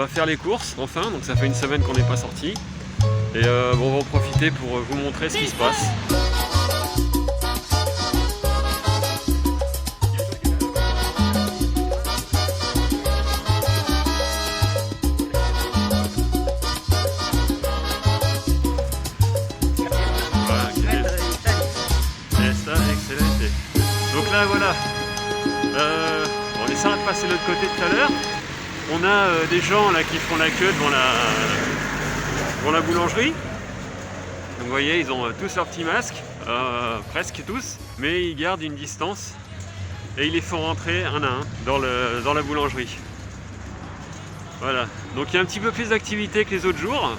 va faire les courses enfin, donc ça fait une semaine qu'on n'est pas sorti. Et bon, on va en profiter pour vous montrer ce qui se passe. Donc là voilà, on essaiera de passer de l'autre côté tout à l'heure. On a des gens là qui font la queue devant la boulangerie. Donc vous voyez, ils ont tous leurs petits masques, presque tous, mais ils gardent une distance et ils les font rentrer un à un dans la boulangerie. Voilà, donc il y a un petit peu plus d'activité que les autres jours.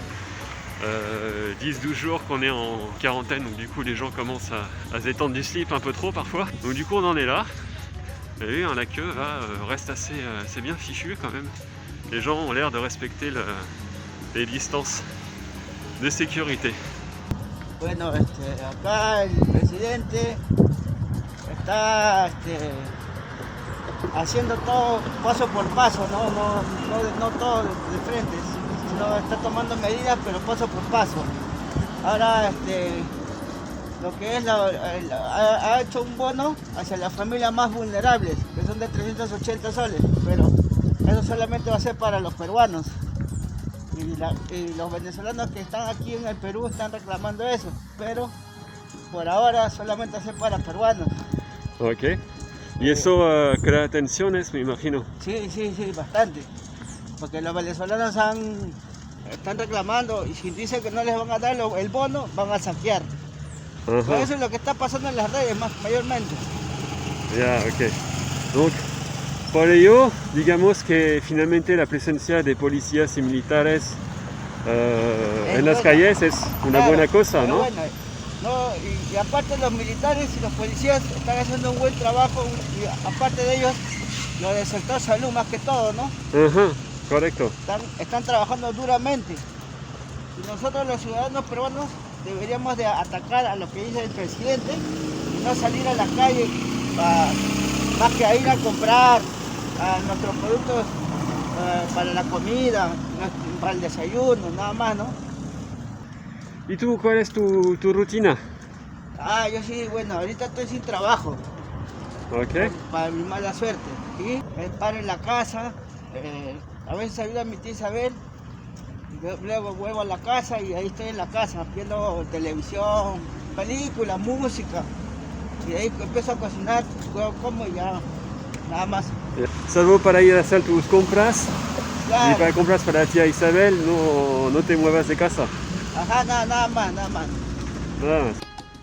10-12 jours qu'on est en quarantaine, donc du coup les gens commencent à se détendre du slip un peu trop parfois. Donc du coup on en est là. Et la queue reste assez bien fichue quand même. Les gens ont l'air de respecter les distances de sécurité. Bueno, acá el presidente está haciendo todo paso por paso, no todo de frente, sino está tomando medidas, pero paso por paso. Ahora lo que es ha hecho un bono hacia las familias más vulnerables, que son de 380 soles, pero eso solamente va a ser para los peruanos. Y los venezolanos que están aquí en el Perú están reclamando eso, pero por ahora solamente va a ser para peruanos. Ok. Y eso crea tensiones, me imagino. Sí, bastante. Porque los venezolanos están reclamando y si dicen que no les van a dar el bono, van a saquear. Eso es lo que está pasando en las redes mayormente. Ya, ok. Donc, por ello, digamos que finalmente la presencia de policías y militares en las calles es una buena cosa, ¿no? Bueno, y aparte los militares y los policías están haciendo un buen trabajo, y aparte de ellos, lo del sector salud más que todo, ¿no? Correcto. Están trabajando duramente. Y nosotros los ciudadanos peruanos deberíamos de atacar a lo que dice el presidente y no salir a la calle más que a ir a comprar nuestros productos para la comida, para el desayuno, nada más, ¿no? ¿Y tú cuál es tu rutina? Yo sí, bueno, ahorita estoy sin trabajo. Ok. Para mi mala suerte. ¿Sí? Paro en la casa, a veces ayuda a mi tía Isabel, luego vuelvo a la casa y ahí estoy en la casa viendo televisión, películas, música. Y ahí empiezo a cocinar, como y ya, nada más. Salvo para ir a hacer tus compras, Claro. y para compras para la tía Isabel, no te muevas de casa. Ajá, nada más. Nada más.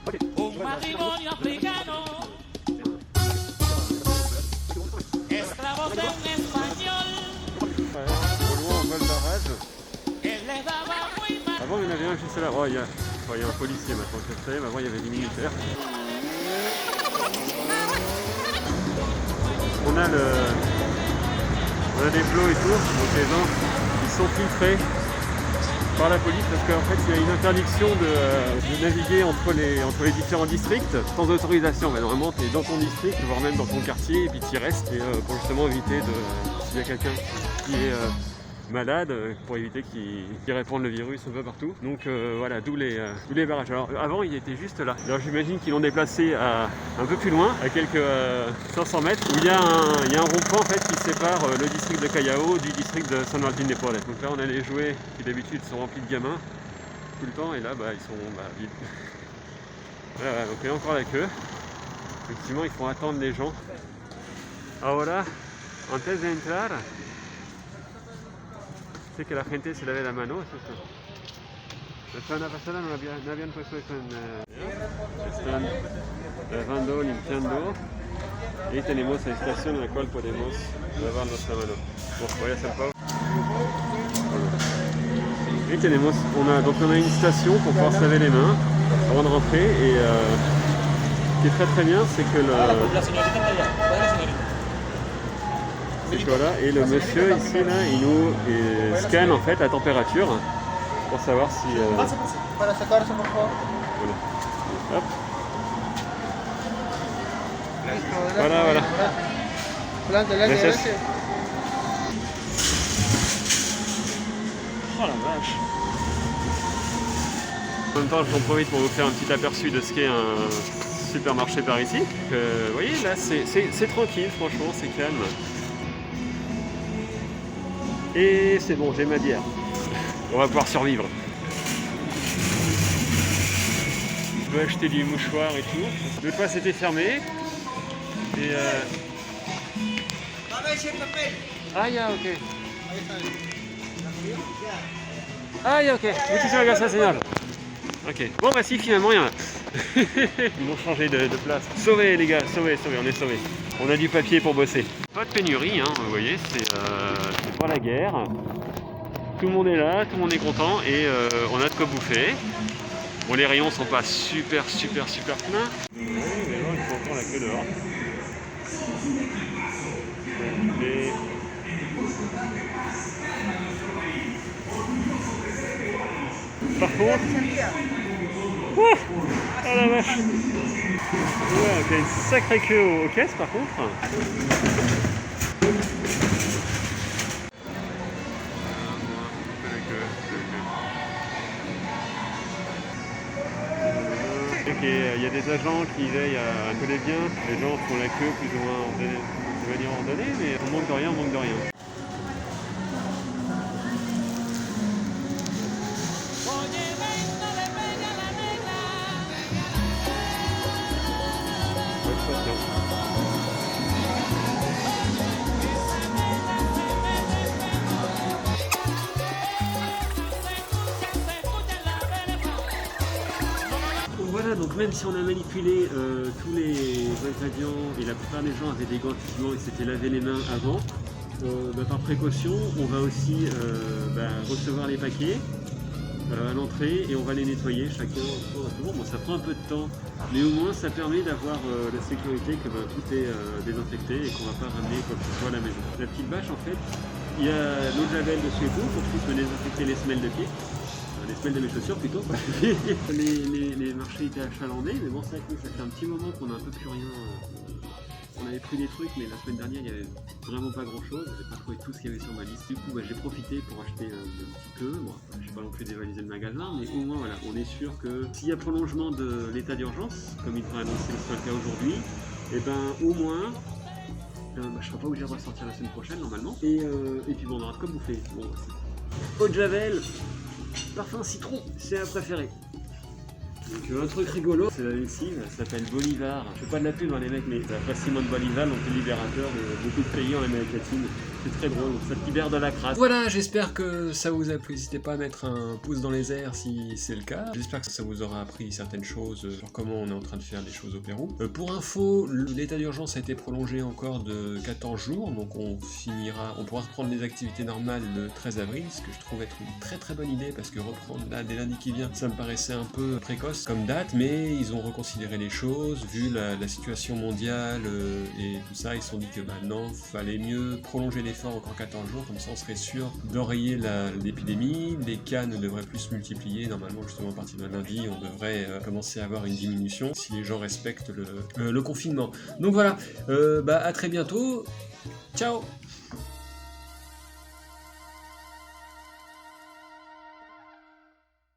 Okay. Un matrimonio africano, esclavos de un español, él les daba muy mal. Avant il y en avait un juste là, il y a un policier maintenant que je sais, mais avant il y avait des militaires. On a des plots et tout, donc les gens ils sont filtrés par la police parce qu'en fait il y a une interdiction de naviguer entre les différents districts sans autorisation. Mais normalement tu es dans ton district, voire même dans ton quartier, et puis tu y restes pour justement éviter s'il y a quelqu'un qui est malade, pour éviter qu'il répande le virus un peu partout. Donc voilà, d'où les barrages. Alors avant il était juste là. Alors j'imagine qu'ils l'ont déplacé un peu plus loin, à quelques 500 mètres, où il y a un rond-point en fait qui sépare le district de Callao du district de San Martín de Porres. Donc là on a les jouets qui d'habitude sont remplis de gamins tout le temps, et là ils sont vides. Voilà, donc il y a encore la queue. Effectivement ils font attendre les gens. Ahora, antes de entrar, sé que la gente se lave la mano, ¿es esto? La semana pasada no habían puesto eso están lavando, limpiando, y tenemos la estación en la cual podemos lavar nuestra mano. Bon, voy a hacer pausa. Et tenemos donc on a une station pour pouvoir se laver les mains avant de rentrer, et ce qui est très très bien, c'est que voilà, et le monsieur ici là, il nous scanne en fait la température pour savoir si voilà. Hop. Voilà. Gracias. la vache. En même temps, j'en profite pour vous faire un petit aperçu de ce qu'est un supermarché par ici. Vous voyez, là, c'est tranquille, franchement, c'est calme. Et c'est bon, j'ai ma bière. On va pouvoir survivre. Je dois acheter du mouchoir et tout. Deux fois, c'était fermé. Et Ah, ya, ok. Ah, ya, ok. Muchísimas gracias, señor. Ok. Bon, bah si, finalement, il y en a. Ils ont changé de place. Sauvés, les gars, sauvés, on est sauvés. On a du papier pour bosser. Pas de pénurie, hein, vous voyez, c'est pas la guerre. Tout le monde est là, tout le monde est content et on a de quoi bouffer. Bon, les rayons sont pas super pleins. Oui, mais non, il faut encore la queue dehors. Mais... Par contre... Ouh, ah la vache. Ouais, il y a une sacrée queue aux caisses par contre. Ok, il y a des agents qui veillent à coller bien. Les gens font la queue plus ou moins de manière ordonnée, mais on manque de rien, Oye, venga, le pega la negra. Bonne patience. Voilà, donc même si on a manipulé tous les ingrédients et la plupart des gens avaient des gants effectivement et s'étaient lavé les mains avant, par précaution, on va aussi recevoir les paquets à l'entrée et on va les nettoyer chacun. Bon, ça prend un peu de temps, mais au moins ça permet d'avoir la sécurité que tout est désinfecté et qu'on ne va pas ramener quoi que ce soit à la maison. La petite bâche, en fait, il y a l'eau de javel dessus et tout pour que je puisse me désinfecter les semelles de pied. Les semelles de mes chaussures plutôt. les marchés étaient achalandés, mais bon, c'est vrai que ça fait un petit moment qu'on n'a un peu plus rien. On avait pris des trucs, mais la semaine dernière il n'y avait vraiment pas grand chose. J'ai pas trouvé tout ce qu'il y avait sur ma liste. Du coup, j'ai profité pour acheter un petit peu. Bon, je ne vais pas non plus dévaliser le magasin, mais au moins voilà, on est sûr que s'il y a prolongement de l'état d'urgence, comme ils ont annoncé que ce soit le cas aujourd'hui, et au moins. Je ne serai pas obligé de ressortir la semaine prochaine normalement. Et puis bon, on aura de quoi bouffer. Bon, eau de javel. Parfum citron, c'est à préférer. Donc un truc rigolo, c'est la lessive, ça s'appelle Bolivar. Je fais pas de la pub les mecs, mais c'est après Simone Bolivar, donc le libérateur de beaucoup de pays en Amérique latine. C'est très drôle, ça te libère de la crasse. Voilà, j'espère que ça vous a plu. N'hésitez pas à mettre un pouce dans les airs si c'est le cas. J'espère que ça vous aura appris certaines choses sur comment on est en train de faire les choses au Pérou. Pour info, l'état d'urgence a été prolongé encore de 14 jours, donc on pourra reprendre les activités normales le 13 avril, ce que je trouve être une très bonne idée, parce que reprendre là dès lundi qui vient, ça me paraissait un peu précoce comme date, mais ils ont reconsidéré les choses, vu la situation mondiale et tout ça, ils se sont dit que non, fallait mieux prolonger l'effort encore 14 jours, comme ça on serait sûr d'enrayer l'épidémie, les cas ne devraient plus se multiplier, normalement justement à partir de lundi on devrait commencer à avoir une diminution si les gens respectent le confinement. Donc voilà, à très bientôt, ciao.